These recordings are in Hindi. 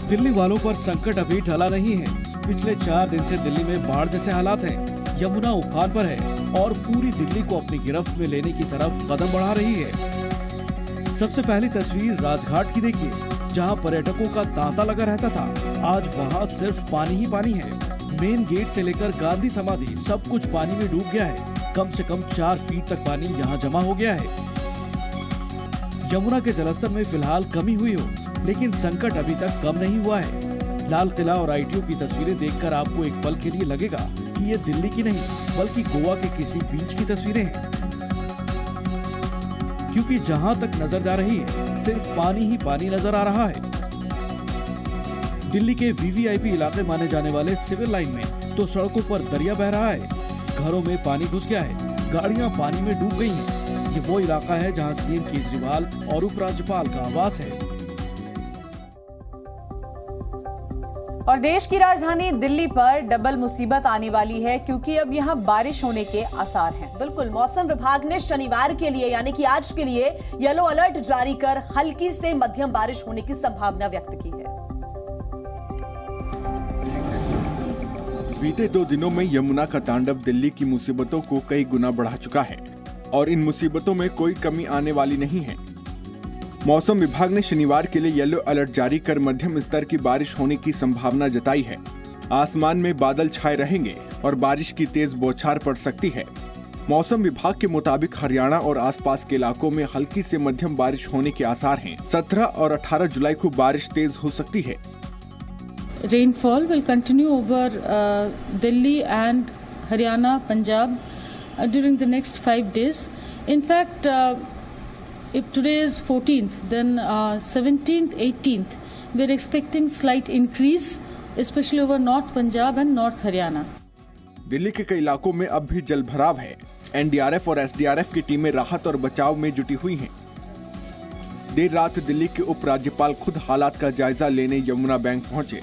दिल्ली वालों पर संकट अभी टला नहीं है। पिछले 4 दिन से दिल्ली में बाढ़ जैसे हालात हैं। यमुना उफान पर है और पूरी दिल्ली को अपनी गिरफ्त में लेने की तरफ कदम बढ़ा रही है। सबसे पहली तस्वीर राजघाट की देखिए, जहां पर्यटकों का तांता लगा रहता था, आज वहां सिर्फ पानी ही पानी है। मेन गेट से लेकर गांधी समाधि सब कुछ पानी में डूब गया है। कम से कम 4 फीट तक पानी यहाँ जमा हो गया है। यमुना के जलस्तर में फिलहाल कमी हुई हो, लेकिन संकट अभी तक कम नहीं हुआ है। लाल किला और ITO की तस्वीरें देखकर आपको एक पल के लिए लगेगा कि ये दिल्ली की नहीं बल्कि गोवा के किसी बीच की तस्वीरें हैं, क्योंकि जहां तक नजर जा रही है सिर्फ पानी ही पानी नजर आ रहा है। दिल्ली के VVIP इलाके माने जाने वाले सिविल लाइन में तो सड़कों पर दरिया बह रहा है, घरों में पानी घुस गया है, गाड़ियां पानी में डूब गई हैं। ये वो इलाका है जहां CM केजरीवाल और उपराज्यपाल का आवास है। और देश की राजधानी दिल्ली पर डबल मुसीबत आने वाली है, क्योंकि अब यहाँ बारिश होने के आसार हैं। बिल्कुल, मौसम विभाग ने शनिवार के लिए यानी कि आज के लिए येलो अलर्ट जारी कर हल्की से मध्यम बारिश होने की संभावना व्यक्त की है। बीते 2 दिनों में यमुना का तांडव दिल्ली की मुसीबतों को कई गुना बढ़ा चुका है और इन मुसीबतों में कोई कमी आने वाली नहीं है। मौसम विभाग ने शनिवार के लिए येलो अलर्ट जारी कर मध्यम स्तर की बारिश होने की संभावना जताई है। आसमान में बादल छाए रहेंगे और बारिश की तेज बौछार पड़ सकती है। मौसम विभाग के मुताबिक हरियाणा और आसपास के इलाकों में हल्की से मध्यम बारिश होने के आसार हैं। 17 और 18 जुलाई को बारिश तेज हो सकती है। Rainfall will continue over Delhi and Haryana, Punjab during the next 5 days. In fact, if today is 14th, then 17th, 18th, we are expecting slight increase, especially over North Punjab and North Haryana. Delhi के कई इलाकों में अब भी जल भराव है। NDRF और SDRF की टीमें राहत और बचाव में जुटी हुई हैं। देर रात दिल्ली के उपराज्यपाल खुद हालात का जायजा लेने यमुना बैंक पहुंचे।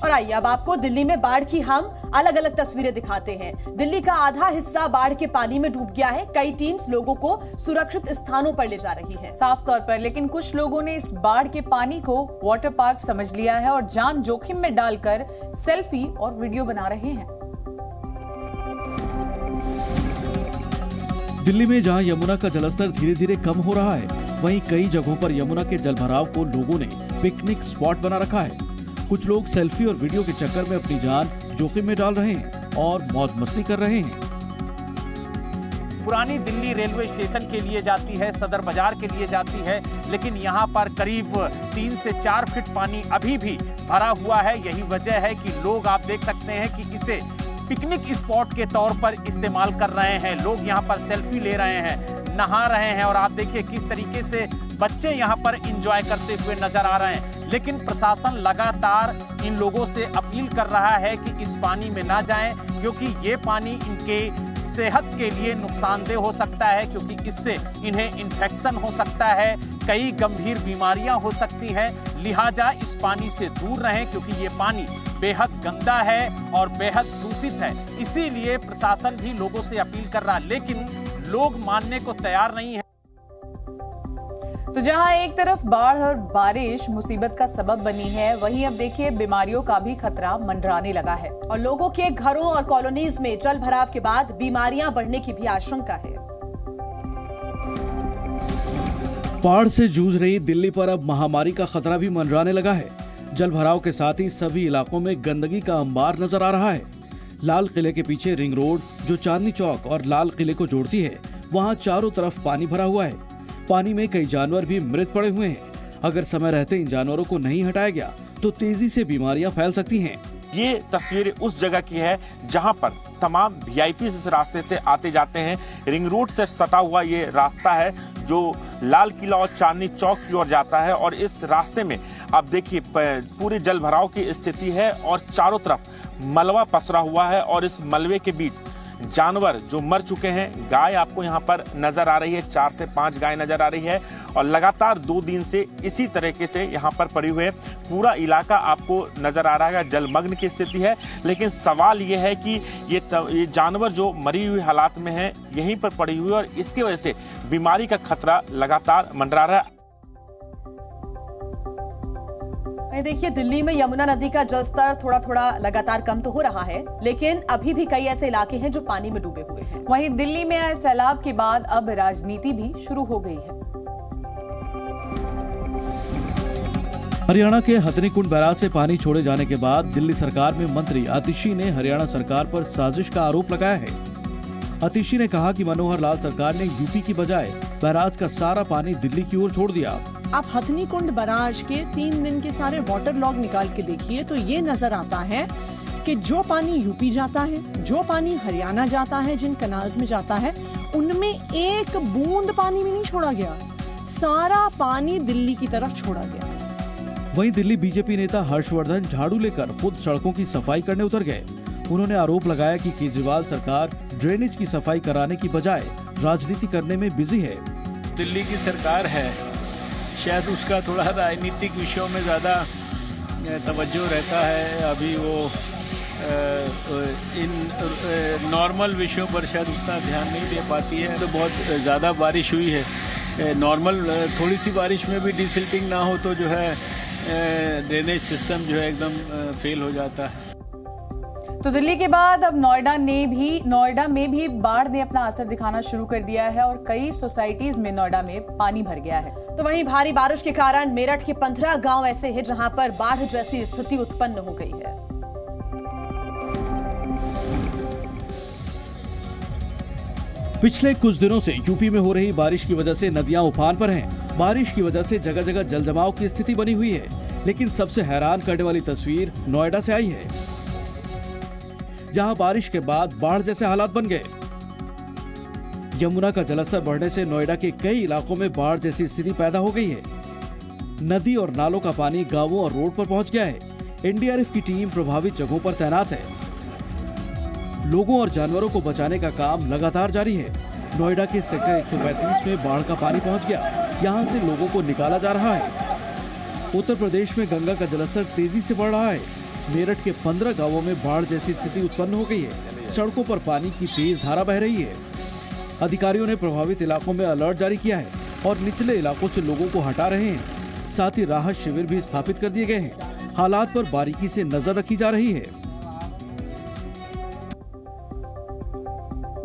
और आइए अब आपको दिल्ली में बाढ़ की हम अलग अलग तस्वीरें दिखाते हैं। दिल्ली का आधा हिस्सा बाढ़ के पानी में डूब गया है। कई टीम्स लोगों को सुरक्षित स्थानों पर ले जा रही है। साफ तौर पर लेकिन कुछ लोगों ने इस बाढ़ के पानी को वाटर पार्क समझ लिया है और जान जोखिम में डालकर सेल्फी और वीडियो बना रहे हैं। दिल्ली में जहां यमुना का जलस्तर धीरे धीरे कम हो रहा है, वहीं कई जगहों पर यमुना के जलभराव को लोगों ने पिकनिक स्पॉट बना रखा है। कुछ लोग सेल्फी और वीडियो के चक्कर में अपनी जान जोखिम में डाल रहे हैं और मौज मस्ती कर रहे हैं। पुरानी दिल्ली रेलवे स्टेशन के लिए जाती है, सदर बाजार के लिए जाती है, लेकिन यहाँ पर करीब 3 से 4 फीट पानी अभी भी भरा हुआ है। यही वजह है कि लोग, आप देख सकते हैं कि इसे पिकनिक स्पॉट के तौर पर इस्तेमाल कर रहे हैं। लोग यहाँ पर सेल्फी ले रहे हैं, नहा रहे हैं और आप देखिए किस तरीके से बच्चे यहाँ पर एंजॉय करते हुए नजर आ रहे हैं। लेकिन प्रशासन लगातार इन लोगों से अपील कर रहा है कि इस पानी में ना जाएं, क्योंकि ये पानी इनके सेहत के लिए नुकसानदेह हो सकता है, क्योंकि इससे इन्हें इन्फेक्शन हो सकता है, कई गंभीर बीमारियां हो सकती हैं। लिहाजा इस पानी से दूर रहें, क्योंकि ये पानी बेहद गंदा है और बेहद दूषित है। इसीलिए प्रशासन भी लोगों से अपील कर रहा है, लेकिन लोग मानने को तैयार नहीं है। तो जहां एक तरफ बाढ़ और बारिश मुसीबत का सबब बनी है, वहीं अब देखिए बीमारियों का भी खतरा मंडराने लगा है और लोगों के घरों और कॉलोनीज में जल भराव के बाद बीमारियां बढ़ने की भी आशंका है। बाढ़ से जूझ रही दिल्ली पर अब महामारी का खतरा भी मंडराने लगा है। जल भराव के साथ ही सभी इलाकों में गंदगी का अंबार नजर आ रहा है। लाल किले के पीछे रिंग रोड, जो चांदनी चौक और लाल किले को जोड़ती है, वहां चारों तरफ पानी भरा हुआ है। पानी में कई जानवर भी मृत पड़े हुए हैं। अगर समय रहते इन जानवरों को नहीं हटाया गया तो तेजी से बीमारियां फैल सकती हैं। ये तस्वीर उस जगह की है जहां पर तमाम VIP इस रास्ते से आते जाते हैं। रिंग रोड से सटा हुआ ये रास्ता है जो लाल किला और चांदनी चौक की ओर जाता है और इस रास्ते में आप देखिए पूरे जल भराव की स्थिति है और चारों तरफ मलबा पसरा हुआ है और इस मलबे के बीच जानवर जो मर चुके हैं, गाय आपको यहाँ पर नजर आ रही है, 4 से 5 गाय नजर आ रही है और लगातार 2 दिन से इसी तरीके से यहाँ पर पड़ी हुई है। पूरा इलाका आपको नजर आ रहा है जलमग्न की स्थिति है। लेकिन सवाल ये है कि ये जानवर जो मरी हुई हालात में है यहीं पर पड़ी हुई और इसकी वजह से बीमारी का खतरा लगातार मंडरा रहा है। देखिए, दिल्ली में यमुना नदी का जलस्तर थोड़ा थोड़ा लगातार कम तो हो रहा है, लेकिन अभी भी कई ऐसे इलाके हैं जो पानी में डूबे हुए हैं। वहीं दिल्ली में आए सैलाब के बाद अब राजनीति भी शुरू हो गई है। हरियाणा के हथनीकुंड बैराज से पानी छोड़े जाने के बाद दिल्ली सरकार में मंत्री आतिशी ने हरियाणा सरकार पर साजिश का आरोप लगाया है। आतिशी ने कहा कि मनोहर लाल सरकार ने यूपी की बजाय बैराज का सारा पानी दिल्ली की ओर छोड़ दिया। आप हथनीकुंड बैराज के 3 दिन के सारे वाटर लॉग निकाल के देखिए तो ये नजर आता है कि जो पानी यूपी जाता है, जो पानी हरियाणा जाता है, जिन कनाल्स में जाता है, उनमें एक बूंद पानी भी नहीं छोड़ा गया। सारा पानी दिल्ली की तरफ छोड़ा गया। वहीं दिल्ली बीजेपी नेता हर्षवर्धन झाड़ू लेकर खुद सड़कों की सफाई करने उतर गए। उन्होंने आरोप लगाया कि केजरीवाल सरकार ड्रेनेज की सफाई कराने की बजाय राजनीति करने में बिजी है। दिल्ली की सरकार है, शायद उसका थोड़ा राजनीतिक विषयों में ज़्यादा तवज्जो रहता है। अभी वो इन नॉर्मल विषयों पर शायद उतना ध्यान नहीं दे पाती है। तो बहुत ज़्यादा बारिश हुई है। नॉर्मल थोड़ी सी बारिश में भी डिसिल्टिंग ना हो तो जो है ड्रेनेज सिस्टम जो है एकदम फेल हो जाता है। तो दिल्ली के बाद अब नोएडा में भी बाढ़ ने अपना असर दिखाना शुरू कर दिया है और कई सोसाइटीज में नोएडा में पानी भर गया है। तो वहीं भारी बारिश के कारण मेरठ के 15 गांव ऐसे हैं जहां पर बाढ़ जैसी स्थिति उत्पन्न हो गई है। पिछले कुछ दिनों से यूपी में हो रही बारिश की वजह से नदियां उफान पर हैं। बारिश की वजह से जगह जगह जल जमाव की स्थिति बनी हुई है। लेकिन सबसे हैरान करने वाली तस्वीर नोएडा से आई है, जहां बारिश के बाद बाढ़ जैसे हालात बन गए। यमुना का जलस्तर बढ़ने से नोएडा के कई इलाकों में बाढ़ जैसी स्थिति पैदा हो गई है। नदी और नालों का पानी गांवों और रोड पर पहुंच गया है। एनडीआरएफ की टीम प्रभावित जगहों पर तैनात है। लोगों और जानवरों को बचाने का काम लगातार जारी है। नोएडा के सेक्टर 135 में बाढ़ का पानी पहुंच गया। यहां से लोगों को निकाला जा रहा है। उत्तर प्रदेश में गंगा का जलस्तर तेजी से बढ़ रहा है। मेरठ के 15 गांवों में बाढ़ जैसी स्थिति उत्पन्न हो गई है। सड़कों पर पानी की तेज धारा बह रही है। अधिकारियों ने प्रभावित इलाकों में अलर्ट जारी किया है और निचले इलाकों से लोगों को हटा रहे हैं। साथ ही राहत शिविर भी स्थापित कर दिए गए हैं। हालात पर बारीकी से नजर रखी जा रही है।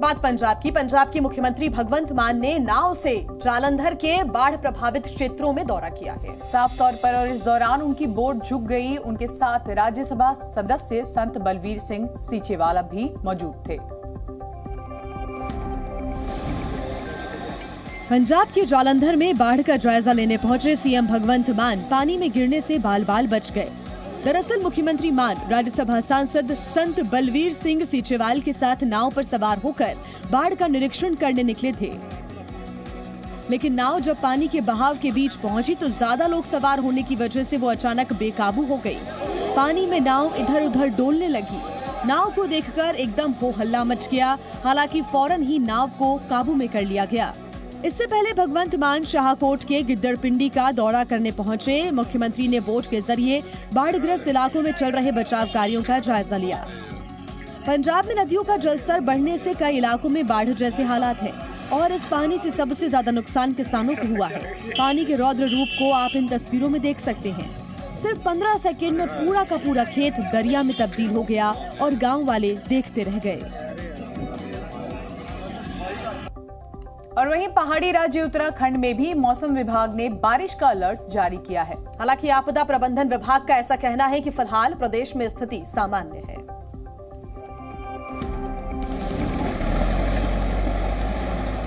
बात पंजाब की मुख्यमंत्री भगवंत मान ने नाव से जालंधर के बाढ़ प्रभावित क्षेत्रों में दौरा किया है। साफ तौर पर और इस दौरान उनकी बोट झुक गई। उनके साथ राज्यसभा सदस्य संत बलवीर सिंह सीचेवाल भी मौजूद थे। पंजाब के जालंधर में बाढ़ का जायजा लेने पहुंचे सीएम भगवंत मान पानी में गिरने से बाल बाल बच गए। दरअसल मुख्यमंत्री मान राज्यसभा सांसद संत बलवीर सिंह सीचेवाल के साथ नाव पर सवार होकर बाढ़ का निरीक्षण करने निकले थे। लेकिन नाव जब पानी के बहाव के बीच पहुंची तो ज्यादा लोग सवार होने की वजह से वो अचानक बेकाबू हो गई। पानी में नाव इधर उधर डोलने लगी। नाव को देखकर एकदम हो हल्ला मच गया। हालांकि फौरन ही नाव को काबू में कर लिया गया। इससे पहले भगवंत मान शाहकोट के गिद्दड़पिंडी का दौरा करने पहुंचे। मुख्यमंत्री ने बोट के जरिए बाढ़ग्रस्त इलाकों में चल रहे बचाव कार्यों का जायजा लिया। पंजाब में नदियों का जलस्तर बढ़ने से कई इलाकों में बाढ़ जैसे हालात हैं और इस पानी से सबसे ज्यादा नुकसान किसानों को हुआ है। पानी के रौद्र रूप को आप इन तस्वीरों में देख सकते हैं। सिर्फ 15 सेकेंड में पूरा का पूरा खेत दरिया में तब्दील हो गया और गाँव वाले देखते रह गए। और वहीं पहाड़ी राज्य उत्तराखंड में भी मौसम विभाग ने बारिश का अलर्ट जारी किया है। हालांकि आपदा प्रबंधन विभाग का ऐसा कहना है कि फिलहाल प्रदेश में स्थिति सामान्य है।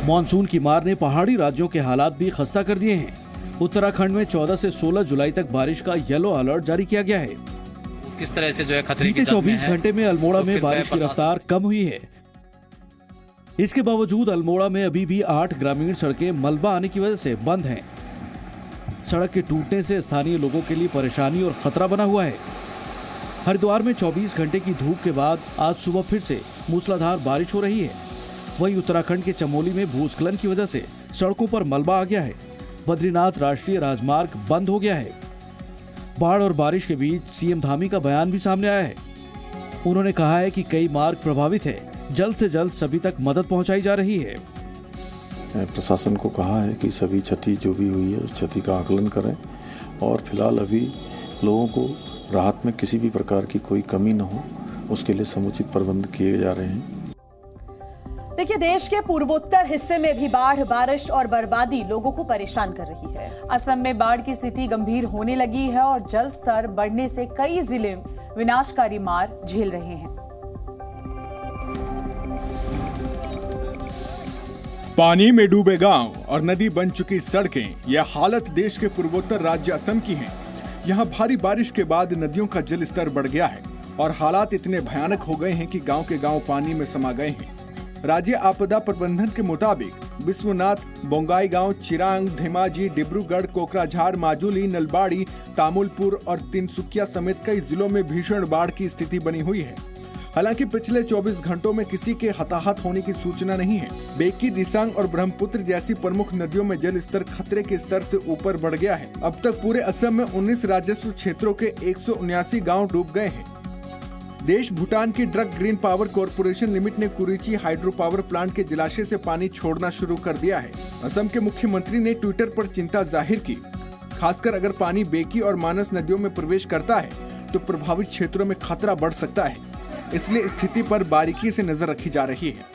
मॉनसून की मार ने पहाड़ी राज्यों के हालात भी खस्ता कर दिए हैं। उत्तराखंड में 14 से 16 जुलाई तक बारिश का येलो अलर्ट जारी किया गया है। किस तरह से जो है खतरे बीते 24 घंटे में अल्मोड़ा में बारिश की रफ्तार कम हुई है। इसके बावजूद अल्मोड़ा में अभी भी 8 ग्रामीण सड़कें मलबा आने की वजह से बंद हैं। सड़क के टूटने से स्थानीय लोगों के लिए परेशानी और खतरा बना हुआ है। हरिद्वार में 24 घंटे की धूप के बाद आज सुबह फिर से मूसलाधार बारिश हो रही है। वहीं उत्तराखंड के चमोली में भूस्खलन की वजह से सड़कों पर मलबा आ गया है। बद्रीनाथ राष्ट्रीय राजमार्ग बंद हो गया है। बाढ़ और बारिश के बीच सीएम धामी का बयान भी सामने आया है। उन्होंने कहा है कि कई मार्ग प्रभावित है, जल्द से जल्द सभी तक मदद पहुंचाई जा रही है। प्रशासन को कहा है कि सभी क्षति जो भी हुई है उस क्षति का आकलन करें और फिलहाल अभी लोगों को राहत में किसी भी प्रकार की कोई कमी न हो, उसके लिए समुचित प्रबंध किए जा रहे हैं। देखिए, देश के पूर्वोत्तर हिस्से में भी बाढ़, बारिश और बर्बादी लोगों को परेशान कर रही है। असम में बाढ़ की स्थिति गंभीर होने लगी है और जल स्तर बढ़ने से कई जिले विनाशकारी मार झेल रहे हैं। पानी में डूबे गांव और नदी बन चुकी सड़कें, यह हालत देश के पूर्वोत्तर राज्य असम की है। यहाँ भारी बारिश के बाद नदियों का जल स्तर बढ़ गया है और हालात इतने भयानक हो गए हैं कि गांव के गांव पानी में समा गए हैं। राज्य आपदा प्रबंधन के मुताबिक विश्वनाथ, बोंगाईगांव, चिरांग, धेमाजी, डिब्रूगढ़, कोकराझार, माजुली, नलबाड़ी, तामुलपुर और तिनसुकिया समेत कई जिलों में भीषण बाढ़ की स्थिति बनी हुई है। हालांकि पिछले 24 घंटों में किसी के हताहत होने की सूचना नहीं है। बेकी, दिसांग और ब्रह्मपुत्र जैसी प्रमुख नदियों में जल स्तर खतरे के स्तर से ऊपर बढ़ गया है। अब तक पूरे असम में 19 राजस्व क्षेत्रों के 179 गाँव डूब गए हैं। देश भूटान की drug green power corporation limited ने कुरीची हाइड्रो पावर प्लांट के जलाशय से पानी छोड़ना शुरू कर दिया है। असम के मुख्यमंत्री ने ट्विटर पर चिंता जाहिर की। खासकर अगर पानी बेकी और मानस नदियों में प्रवेश करता है तो प्रभावित क्षेत्रों में खतरा बढ़ सकता है, इसलिए स्थिति पर बारीकी से नजर रखी जा रही है।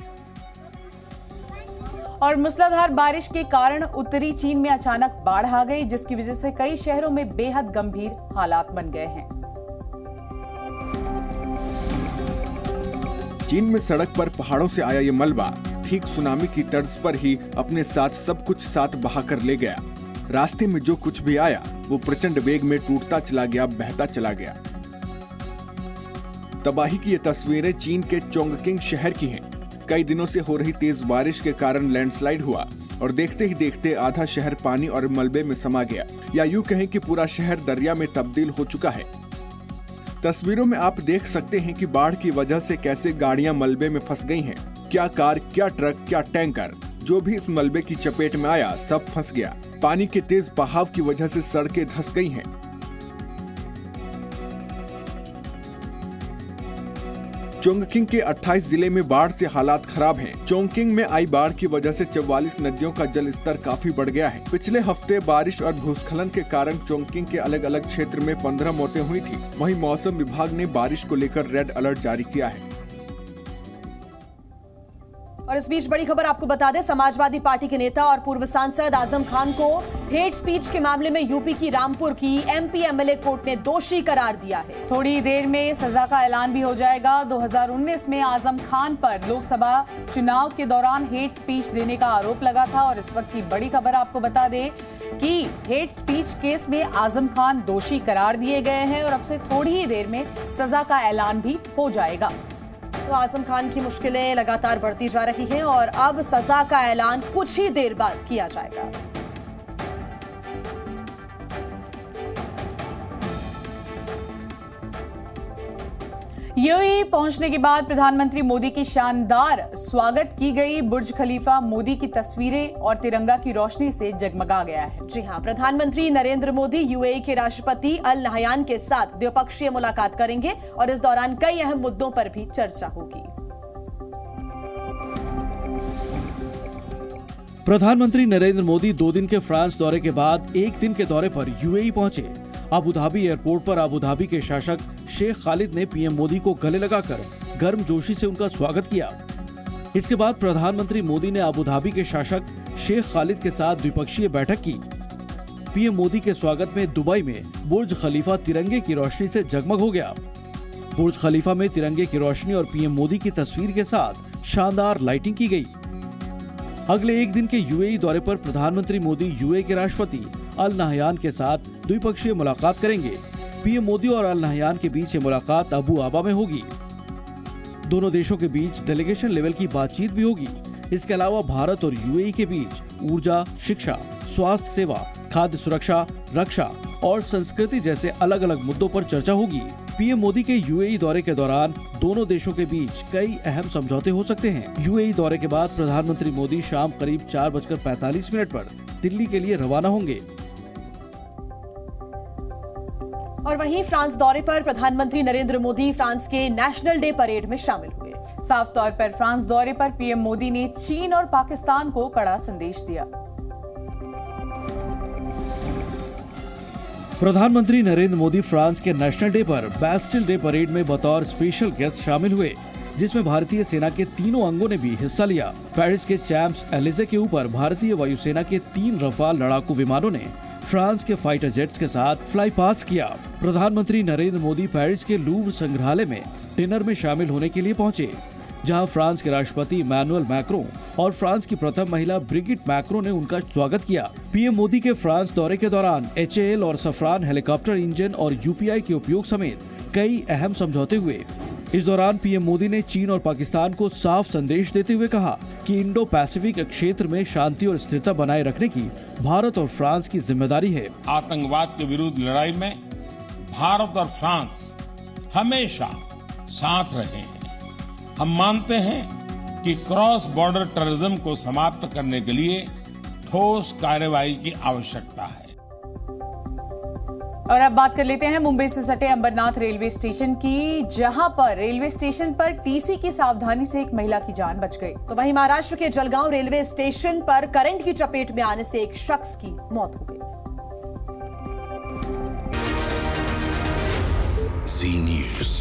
और मूसलाधार बारिश के कारण उत्तरी चीन में अचानक बाढ़ आ गई, जिसकी वजह से कई शहरों में बेहद गंभीर हालात बन गए हैं। चीन में सड़क पर पहाड़ों से आया ये मलबा ठीक सुनामी की तर्ज पर ही अपने साथ सब कुछ साथ बहाकर ले गया। रास्ते में जो कुछ भी आया वो प्रचंड वेग में टूटता चला गया, बहता चला गया। तबाही की ये तस्वीरें चीन के चोंगकिंग शहर की हैं। कई दिनों से हो रही तेज बारिश के कारण लैंडस्लाइड हुआ और देखते ही देखते आधा शहर पानी और मलबे में समा गया, या यूं कहें कि पूरा शहर दरिया में तब्दील हो चुका है। तस्वीरों में आप देख सकते हैं कि बाढ़ की वजह से कैसे गाड़ियां मलबे में फंस गई हैं। क्या कार, क्या ट्रक, क्या टैंकर, जो भी इस मलबे की चपेट में आया सब फंस गया। पानी के तेज बहाव की वजह से सड़कें धंस गई हैं। चोंगकिंग के 28 जिले में बाढ़ से हालात खराब हैं। चोंगकिंग में आई बाढ़ की वजह से 44 नदियों का जल स्तर काफी बढ़ गया है। पिछले हफ्ते बारिश और भूस्खलन के कारण चोंगकिंग के अलग अलग क्षेत्र में 15 मौतें हुई थी। वहीं मौसम विभाग ने बारिश को लेकर रेड अलर्ट जारी किया है। और इस बीच बड़ी खबर आपको बता दें, समाजवादी पार्टी के नेता और पूर्व सांसद आजम खान को हेट स्पीच के मामले में यूपी की रामपुर की एमपी एमएलए कोर्ट ने दोषी करार दिया है। थोड़ी देर में सजा का ऐलान भी हो जाएगा। 2019 में आजम खान पर लोकसभा चुनाव के दौरान हेट स्पीच देने का आरोप लगा था और इस वक्त की बड़ी खबर आपको बता दें कि हेट स्पीच केस में आजम खान दोषी करार दिए गए हैं और अब से थोड़ी ही देर में सजा का ऐलान भी हो जाएगा। तो आजम खान की मुश्किलें लगातार बढ़ती जा रही हैं और अब सजा का ऐलान कुछ ही देर बाद किया जाएगा। यूएई पहुंचने के बाद प्रधानमंत्री मोदी की शानदार स्वागत की गई। बुर्ज खलीफा मोदी की तस्वीरें और तिरंगा की रोशनी से जगमगा गया है। जी हां, प्रधानमंत्री नरेंद्र मोदी यूएई के राष्ट्रपति अल नहयान के साथ द्विपक्षीय मुलाकात करेंगे और इस दौरान कई अहम मुद्दों पर भी चर्चा होगी। प्रधानमंत्री नरेंद्र मोदी 2 दिन के फ्रांस दौरे के बाद 1 दिन के दौरे पर यूएई पहुंचे। अबू धाबी एयरपोर्ट पर अबू धाबी के शासक शेख खालिद ने पीएम मोदी को गले लगाकर गर्मजोशी से उनका स्वागत किया। इसके बाद प्रधानमंत्री मोदी ने अबू धाबी के शासक शेख खालिद के साथ द्विपक्षीय बैठक की। पीएम मोदी के स्वागत में दुबई में बुर्ज खलीफा तिरंगे की रोशनी से जगमग हो गया। बुर्ज खलीफा में तिरंगे की रोशनी और पीएम मोदी की तस्वीर के साथ शानदार लाइटिंग की गई। अगले 1 दिन के यूएई दौरे पर प्रधानमंत्री मोदी यूएई के राष्ट्रपति अल नहयान के साथ द्विपक्षीय मुलाकात करेंगे। पीएम मोदी और अल नहयान के बीच ये मुलाकात अबू आबा में होगी। दोनों देशों के बीच डेलीगेशन लेवल की बातचीत भी होगी। इसके अलावा भारत और यूएई के बीच ऊर्जा, शिक्षा, स्वास्थ्य सेवा, खाद्य सुरक्षा, रक्षा और संस्कृति जैसे अलग अलग मुद्दों पर चर्चा होगी। पीएम मोदी के यूएई दौरे के दौरान दोनों देशों के बीच कई अहम समझौते हो सकते हैं। यूएई दौरे के बाद प्रधानमंत्री मोदी शाम करीब 4:45 पर दिल्ली के लिए रवाना होंगे। और वहीं फ्रांस दौरे पर प्रधानमंत्री नरेंद्र मोदी फ्रांस के नेशनल डे परेड में शामिल हुए। साफ तौर पर फ्रांस दौरे पर पीएम मोदी ने चीन और पाकिस्तान को कड़ा संदेश दिया। प्रधानमंत्री नरेंद्र मोदी फ्रांस के नेशनल डे पर बैस्टिल डे परेड में बतौर स्पेशल गेस्ट शामिल हुए, जिसमें भारतीय सेना के तीनों अंगों ने भी हिस्सा लिया। पेरिस के चैम्प्स एलिजे के ऊपर भारतीय वायुसेना के 3 रफाल लड़ाकू विमानों ने फ्रांस के फाइटर जेट्स के साथ फ्लाई पास किया। प्रधानमंत्री नरेंद्र मोदी पेरिस के लूव्र संग्रहालय में डिनर में शामिल होने के लिए पहुंचे, जहां फ्रांस के राष्ट्रपति इमैनुअल मैक्रों और फ्रांस की प्रथम महिला ब्रिगिट मैक्रों ने उनका स्वागत किया। पीएम मोदी के फ्रांस दौरे के दौरान HAL और सफरान हेलीकॉप्टर इंजन और UPI के उपयोग समेत कई अहम समझौते हुए। इस दौरान पीएम मोदी ने चीन और पाकिस्तान को साफ संदेश देते हुए कहा कि इंडो पैसिफिक क्षेत्र में शांति और स्थिरता बनाए रखने की भारत और फ्रांस की जिम्मेदारी है। आतंकवाद के विरुद्ध लड़ाई में भारत और फ्रांस हमेशा साथ रहे हैं। हम मानते हैं कि क्रॉस बॉर्डर टेररिज्म को समाप्त करने के लिए ठोस कार्रवाई की आवश्यकता है। और अब बात कर लेते हैं मुंबई से सटे अंबरनाथ रेलवे स्टेशन की, जहां पर रेलवे स्टेशन पर टीसी की सावधानी से एक महिला की जान बच गई। तो वहीं महाराष्ट्र के जलगांव रेलवे स्टेशन पर करंट की चपेट में आने से एक शख्स की मौत हो गई। Zee News।